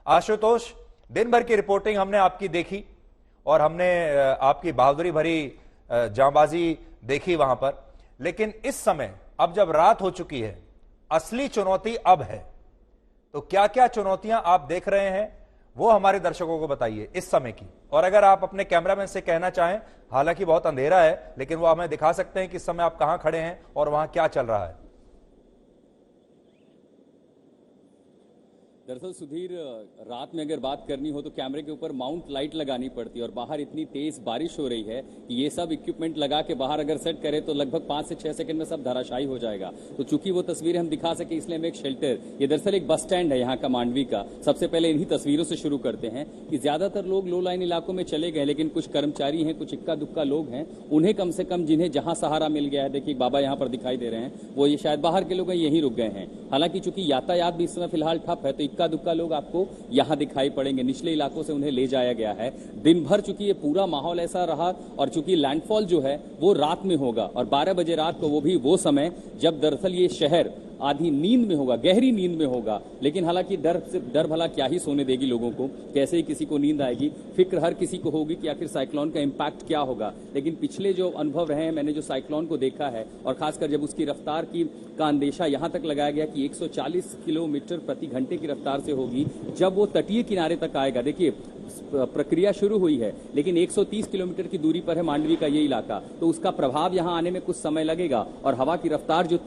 आशुतोष, दिन भर की रिपोर्टिंग हमने आपकी देखी और हमने आपकी बहादुरी भरी जांबाजी देखी वहां पर, लेकिन इस समय अब जब रात हो चुकी है, असली चुनौती अब है। तो क्या क्या चुनौतियां आप देख रहे हैं वो हमारे दर्शकों को बताइए इस समय की। और अगर आप अपने कैमरामैन से कहना चाहें, हालांकि बहुत अंधेरा है, लेकिन वो हमें दिखा सकते हैं कि इस समय आप कहां खड़े हैं और वहां क्या चल रहा है। दरअसल सुधीर, रात में अगर बात करनी हो तो कैमरे के ऊपर माउंट लाइट लगानी पड़ती है और बाहर इतनी तेज बारिश हो रही है कि ये सब इक्विपमेंट लगा के बाहर अगर सेट करें तो लगभग 5 से 6 सेकंड में सब धराशायी हो जाएगा। तो चूंकि वो तस्वीरें हम दिखा सके इसलिए हम एक शेल्टर, ये दरअसल एक बस स्टैंड है यहाँ का मांडवी का। सबसे पहले इन्हीं तस्वीरों से शुरू करते हैं कि ज्यादातर लोग लो लाइन इलाकों में चले गए, लेकिन कुछ कर्मचारी हैं, कुछ इक्का दुक्का लोग हैं, उन्हें कम से कम जिन्हें जहां सहारा मिल गया है, देखिए बाबा यहाँ पर दिखाई दे रहे हैं, वो ये शायद बाहर के लोग यहीं रुक गए हैं। हालांकि चूंकि यातायात भी इस समय फिलहाल ठप है तो इक्का दुक्का लोग आपको यहां दिखाई पड़ेंगे। निचले इलाकों से उन्हें ले जाया गया है। दिन भर चूंकि ये पूरा माहौल ऐसा रहा और चूंकि लैंडफॉल जो है वो रात में होगा और 12 बजे रात को, वो भी वो समय जब दरअसल ये शहर आधी नींद में होगा, गहरी नींद में होगा। लेकिन हालांकि डर भला क्या ही सोने देगी लोगों को, कैसे ही किसी को नींद आएगी। फिक्र हर किसी को होगी कि आखिर साइक्लोन का इंपैक्ट क्या होगा। लेकिन पिछले जो अनुभव रहे हैं, मैंने जो साइक्लोन को देखा है और खासकर जब उसकी रफ्तार का अंदेशा यहां तक लगाया गया कि 140 किलोमीटर प्रति घंटे की रफ्तार से होगी जब वो तटीय किनारे तक आएगा। देखिए प्रक्रिया शुरू हुई है, लेकिन 130 किलोमीटर की दूरी पर है मांडवी का ये इलाका, तो उसका प्रभाव यहां आने में कुछ समय लगेगा। और हवा की रफ्तार जो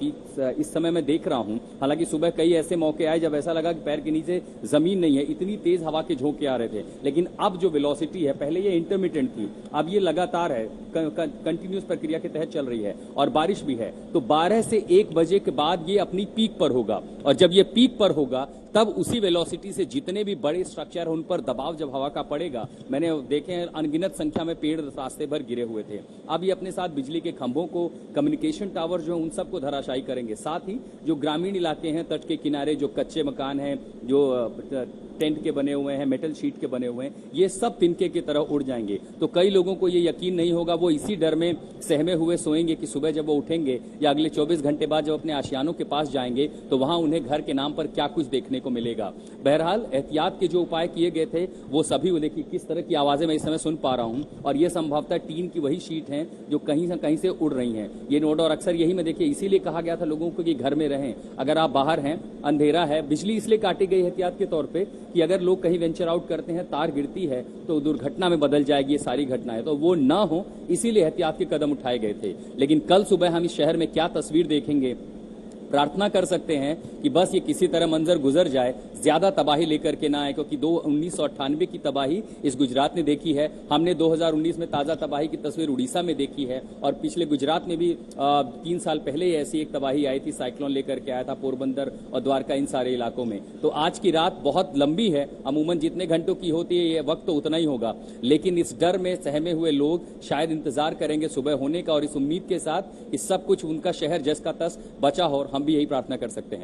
इस समय मैं देख रहा हूं, हालांकि सुबह कई ऐसे मौके आए जब ऐसा लगा कि पैर के नीचे जमीन नहीं है, इतनी तेज हवा के झोंके आ रहे थे। लेकिन अब जो वेलोसिटी है, पहले ये इंटरमिटेंट थी, अब ये लगातार है, कंटिन्यूस प्रक्रिया के तहत चल रही है और बारिश भी है। तो 12 से 1 बजे के बाद ये अपनी पीक पर होगा और जब ये पीक पर होगा तब उसी वेलोसिटी से जितने भी बड़े स्ट्रक्चर उन पर दबाव जब हवा का पड़ेगा, मैंने देखे हैं अनगिनत संख्या में पेड़ रास्ते भर गिरे हुए थे। अब ये अपने साथ बिजली के खंभों को, कम्युनिकेशन टावर जो है उन सबको धराशायी करेंगे। साथ ही जो ग्रामीण इलाके हैं, तट के किनारे जो कच्चे मकान हैं, जो टेंट के बने हुए हैं, मेटल शीट के बने हुए हैं, ये सब तिनके की तरह उड़ जाएंगे। तो कई लोगों को ये यकीन नहीं होगा, वो इसी डर में सहमे हुए सोएंगे कि सुबह जब वो उठेंगे या अगले 24 घंटे बाद जब अपने आशियानों के पास जाएंगे तो वहां उन्हें घर के नाम पर क्या कुछ देखने को मिलेगा। बहरहाल एहतियात के जो उपाय किए गए थे वो सभी, देखिए किस तरह की आवाजें मैं इस समय सुन पा रहा हूं और ये संभवतः टीन की वही शीट हैं जो कहीं से कहीं से उड़ रही हैं। ये नोट और अक्सर यही में देखिए इसीलिए कहा गया था लोगों को कि घर में रहें। अगर आप बाहर हैं, अंधेरा है, बिजली इसलिए काटी गई एहतियात के तौर पर कि अगर लोग कहीं वेंचर आउट करते हैं, तार गिरती है तो दुर्घटना में बदल जाएगी ये सारी घटनाएं, तो वो ना हो इसीलिए एहतियात के कदम उठाए गए थे। लेकिन कल सुबह हम इस शहर में क्या तस्वीर देखेंगे, प्रार्थना कर सकते हैं कि बस ये किसी तरह मंजर गुजर जाए, ज्यादा तबाही लेकर के ना आए, क्योंकि 1998 की तबाही इस गुजरात ने देखी है। हमने 2019 में ताजा तबाही की तस्वीर उड़ीसा में देखी है और पिछले गुजरात में भी 3 साल पहले ही ऐसी एक तबाही आई थी, साइक्लोन लेकर के आया था पोरबंदर और द्वारका, इन सारे इलाकों में। तो आज की रात बहुत लंबी है, अमूमन जितने घंटों की होती है ये वक्त तो उतना ही होगा, लेकिन इस डर में सहमे हुए लोग शायद इंतजार करेंगे सुबह होने का और इस उम्मीद के साथ कि सब कुछ उनका शहर जस का तस बचा हो, और हम भी यही प्रार्थना कर सकते हैं।